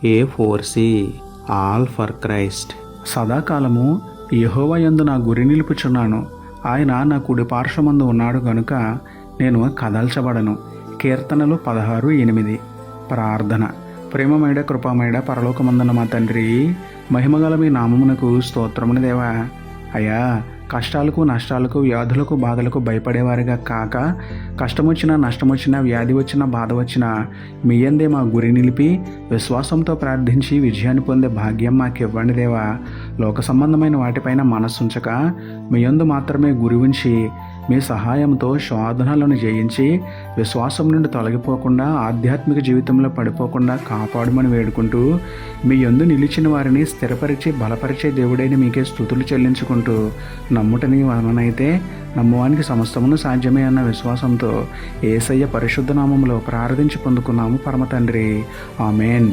A4C all for Christ. సదాకాలము యెహోవా యందు నా గురి నిలుపుచున్నాను. ఆయన నా కుడి పార్శ్వమందు ఉన్నాడు గనుక నేను కదల్చబడను. కీర్తనలు 16:8. ప్రార్థన. ప్రేమమేడ కృపామేడ పరలోకమందున్న మా తండ్రి, మహిమగల మీ నామమునకు స్తోత్రముని దేవా. అయ్యా, కష్టాలకు నష్టాలకు వ్యాధులకు బాధలకు భయపడేవారిగా కాక, కష్టమొచ్చినా నష్టమొచ్చినా వ్యాధి వచ్చినా బాధ వచ్చినా మీ యందే మా గురి నిలిపి విశ్వాసంతో ప్రార్థించి విజయాన్ని పొందే భాగ్యం మాకు ఇవ్వండి దేవా. లోక సంబంధమైన వాటిపైన మనస్సుంచక మీ యందు మాత్రమే గురి ఉంచి మీ సహాయంతో శోధనలను జయించి విశ్వాసం నుండి తొలగిపోకుండా ఆధ్యాత్మిక జీవితంలో పడిపోకుండా కాపాడమని వేడుకుంటూ, మీ యందు నిలిచిన వారిని స్థిరపరిచి బలపరిచే దేవుడైన మీకే స్తుతులు చెల్లించుకుంటూ, నమ్ముటని వలనైతే నమ్మువానికి సమస్తమును సాధ్యమే అన్న విశ్వాసంతో యేసయ్య పరిశుద్ధ నామములో ప్రార్థించి పొందుకున్నాము పరమ తండ్రి. ఆమేన్.